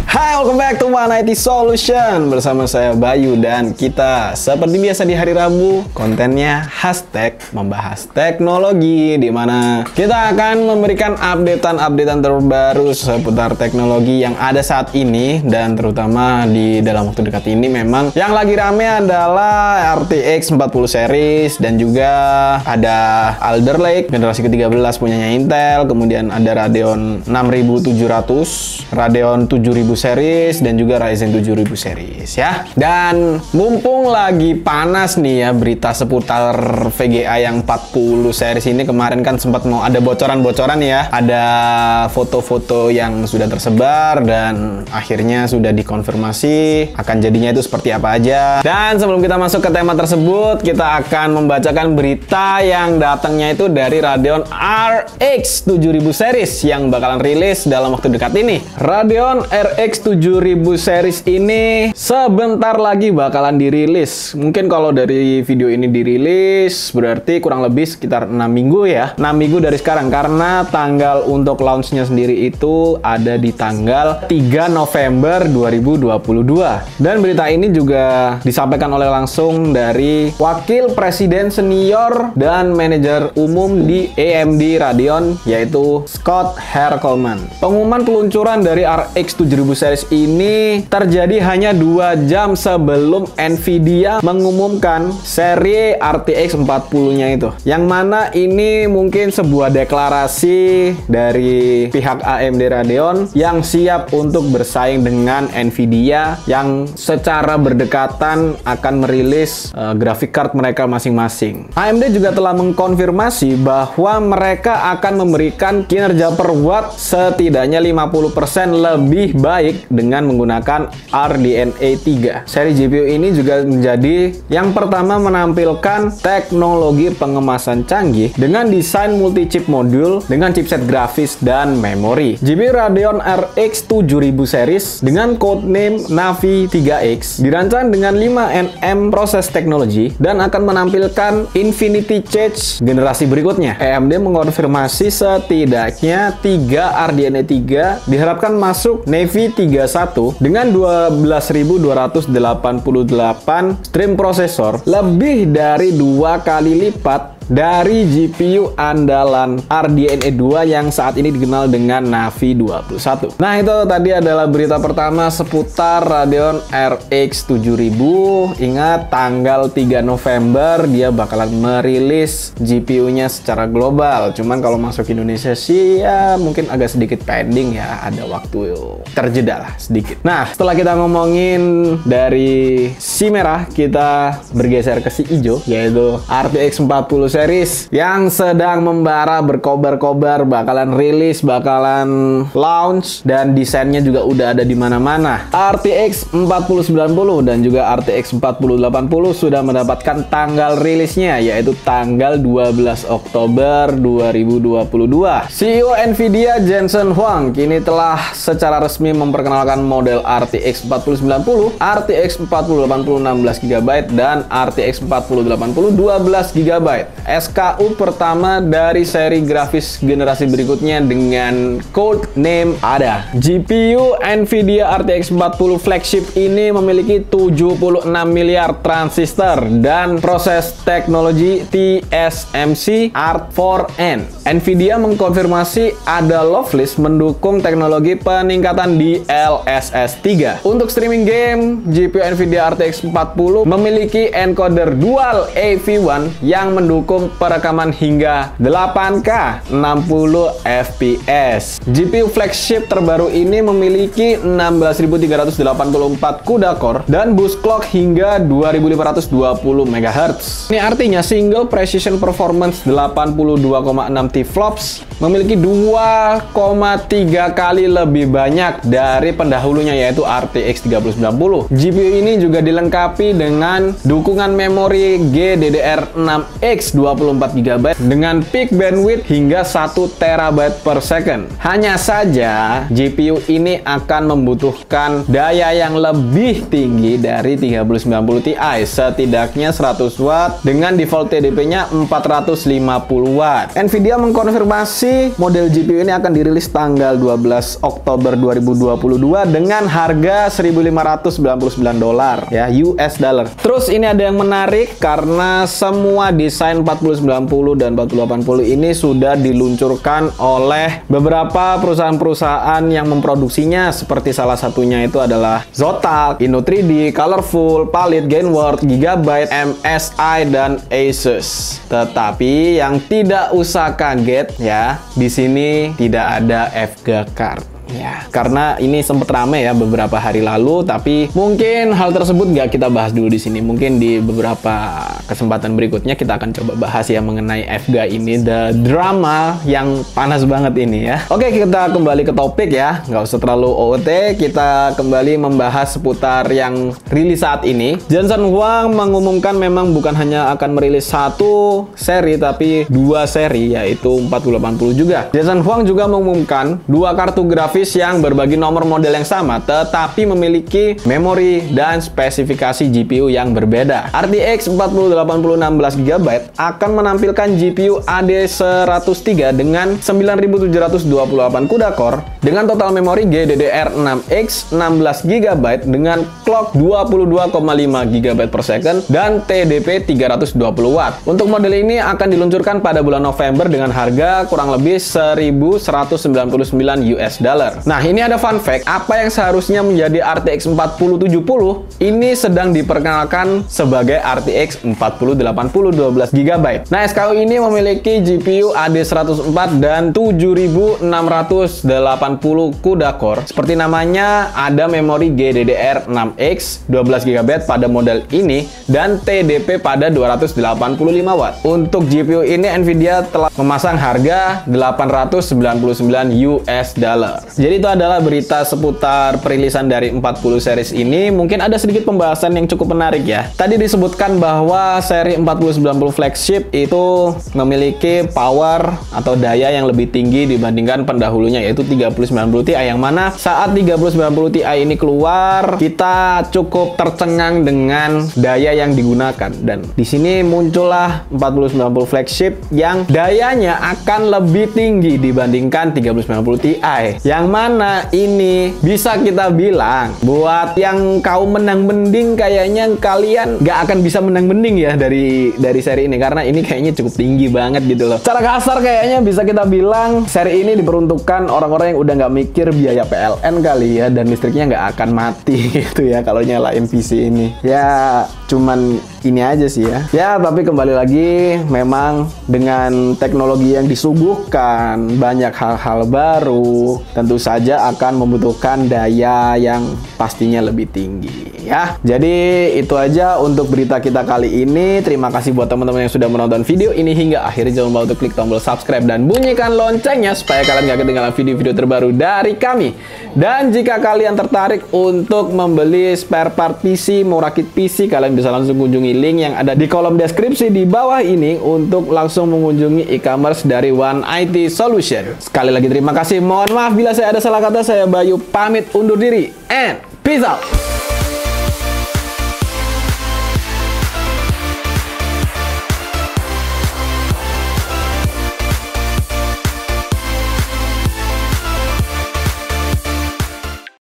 Hai, welcome back to One IT Solution. Bersama saya Bayu dan kita seperti biasa di hari Rabu kontennya hashtag membahas teknologi, di mana kita akan memberikan updatean terbaru seputar teknologi yang ada saat ini, dan terutama di dalam waktu dekat ini memang yang lagi rame adalah RTX 40 series dan juga ada Alder Lake generasi ke-13 punyanya Intel, kemudian ada Radeon 6700, Radeon 7000 series dan juga Ryzen 7000 series ya. Dan mumpung lagi panas nih ya berita seputar VGA yang 40 series ini, kemarin kan sempat mau ada bocoran-bocoran ya, ada foto-foto yang sudah tersebar dan akhirnya sudah dikonfirmasi akan jadinya itu seperti apa aja. Dan sebelum kita masuk ke tema tersebut, kita akan membacakan berita yang datangnya itu dari Radeon RX 7000 series yang bakalan rilis dalam waktu dekat ini. Radeon RX 7000 series ini sebentar lagi bakalan dirilis. Mungkin kalau dari video ini dirilis berarti kurang lebih sekitar 6 minggu ya. 6 minggu dari sekarang, karena tanggal untuk launchnya sendiri itu ada di tanggal 3 November 2022. Dan berita ini juga disampaikan oleh langsung dari Wakil Presiden Senior dan Manajer Umum di AMD Radeon, yaitu Scott Herkelman. Pengumuman peluncuran dari RX 7000 series ini terjadi hanya 2 jam sebelum Nvidia mengumumkan seri RTX 40-nya itu. Yang mana ini mungkin sebuah deklarasi dari pihak AMD Radeon yang siap untuk bersaing dengan Nvidia yang secara berdekatan akan merilis graphic card mereka masing-masing. AMD juga telah mengkonfirmasi bahwa mereka akan memberikan kinerja per watt setidaknya 50% lebih baik dengan menggunakan RDNA 3. Seri GPU ini juga menjadi yang pertama menampilkan teknologi pengemasan canggih dengan desain multi-chip modul dengan chipset grafis dan memori. GPU Radeon RX 7000 series dengan codename Navi 3X dirancang dengan 5nm proses teknologi dan akan menampilkan Infinity Cache generasi berikutnya. AMD mengonfirmasi setidaknya 3 RDNA 3 diharapkan masuk Navi 31 dengan 12.288 stream prosesor, lebih dari 2 kali lipat dari GPU andalan RDNA 2 yang saat ini dikenal dengan Navi 21. Nah, itu tadi adalah berita pertama seputar Radeon RX 7000. Ingat, tanggal 3 November dia bakalan merilis GPU-nya secara global. Cuman kalau masuk Indonesia sih ya mungkin agak sedikit pending ya, ada waktu terjeda lah sedikit. Nah, setelah kita ngomongin dari si merah, kita bergeser ke si hijau, yaitu RTX 40 series yang sedang membara, berkobar-kobar, bakalan rilis, bakalan launch, dan desainnya juga udah ada di mana-mana. RTX 4090 dan juga RTX 4080 sudah mendapatkan tanggal rilisnya, yaitu tanggal 12 Oktober 2022. CEO Nvidia Jensen Huang kini telah secara resmi memperkenalkan model RTX 4090, RTX 4080 16GB dan RTX 4080 12GB. SKU pertama dari seri grafis generasi berikutnya dengan code name ada. GPU Nvidia RTX 40 flagship ini memiliki 76 miliar transistor dan proses teknologi TSMC Art4N. Nvidia mengkonfirmasi ada Loveless mendukung teknologi peningkatan di LSS 3. Untuk streaming game, GPU Nvidia RTX 40 memiliki encoder dual AV1 yang mendukung perekaman hingga 8K 60 fps. GPU flagship terbaru ini memiliki 16.384 CUDA core dan boost clock hingga 2520 MHz. Ini artinya single precision performance 82,6 teraflops memiliki 2,3 kali lebih banyak dari pendahulunya, yaitu RTX 3090. GPU ini juga dilengkapi dengan dukungan memori GDDR6X 24GB dengan peak bandwidth hingga 1 TB per second. Hanya saja GPU ini akan membutuhkan daya yang lebih tinggi dari 3090 Ti, setidaknya 100 watt dengan default TDP-nya 450 watt. Nvidia mengkonfirmasi diprediksi model GPU ini akan dirilis tanggal 12 Oktober 2022 dengan harga $1.599 ya, US dollar. Terus ini ada yang menarik karena semua desain 4090 dan 4080 ini sudah diluncurkan oleh beberapa perusahaan-perusahaan yang memproduksinya, seperti salah satunya itu adalah Zotac, Inno3D, Colorful, Palit, Gainward, Gigabyte, MSI, dan Asus. Tetapi yang tidak usah kaget ya, di sini tidak ada FG card. Ya, karena ini sempat rame ya beberapa hari lalu, tapi mungkin hal tersebut nggak kita bahas dulu di sini. Mungkin di beberapa kesempatan berikutnya kita akan coba bahas ya mengenai FGA ini, the drama yang panas banget ini ya. Oke, kita kembali ke topik ya, nggak usah terlalu OOT. Kita kembali membahas seputar yang rilis saat ini. Jensen Huang mengumumkan memang bukan hanya akan merilis satu seri, tapi dua seri, yaitu 4080 juga. Jensen Huang juga mengumumkan dua kartu grafis yang berbagi nomor model yang sama, tetapi memiliki memori dan spesifikasi GPU yang berbeda. RTX 4080 16GB akan menampilkan GPU AD103 dengan 9728 CUDA core dengan total memori GDDR6X 16GB dengan clock 22,5 GB per second dan TDP 320W. Untuk model ini akan diluncurkan pada bulan November dengan harga kurang lebih $1.199 US dollar. Nah, ini ada fun fact, apa yang seharusnya menjadi RTX 4070 ini sedang diperkenalkan sebagai RTX 4080 12GB. Nah, SKU ini memiliki GPU AD104 dan 7680 CUDA core. Seperti namanya, ada memori GDDR6X 12GB pada model ini dan TDP pada 285W. Untuk GPU ini Nvidia telah memasang harga $899 US dollar. Jadi itu adalah berita seputar perilisan dari 40 series ini. Mungkin ada sedikit pembahasan yang cukup menarik ya. Tadi disebutkan bahwa seri 4090 flagship itu memiliki power atau daya yang lebih tinggi dibandingkan pendahulunya, yaitu 3090 Ti, yang mana saat 3090 Ti ini keluar, kita cukup tercengang dengan daya yang digunakan. Dan di sini muncullah 4090 flagship yang dayanya akan lebih tinggi dibandingkan 3090 Ti. Yang mana ini bisa kita bilang buat yang kaum menang-mending, kayaknya kalian nggak akan bisa menang-mending ya dari seri ini, karena ini kayaknya cukup tinggi banget gitu loh. Secara kasar kayaknya bisa kita bilang seri ini diperuntukkan orang-orang yang udah nggak mikir biaya PLN kali ya, dan listriknya nggak akan mati gitu ya kalau nyalain PC ini. Ya cuman ini aja sih ya. Ya, tapi kembali lagi, memang dengan teknologi yang disuguhkan, banyak hal-hal baru, tentu saja akan membutuhkan daya yang pastinya lebih tinggi ya. Jadi itu aja untuk berita kita kali ini. Terima kasih buat teman-teman yang sudah menonton video ini hingga akhir. Jangan lupa untuk klik tombol subscribe dan bunyikan loncengnya supaya kalian gak ketinggalan video-video terbaru dari kami. Dan jika kalian tertarik untuk membeli spare part PC, mau rakit PC, kalian bisa langsung kunjungi link yang ada di kolom deskripsi di bawah ini untuk langsung mengunjungi e-commerce dari One IT Solution. Sekali lagi terima kasih. Mohon maaf bila saya ada salah kata. Saya Bayu pamit undur diri and peace out.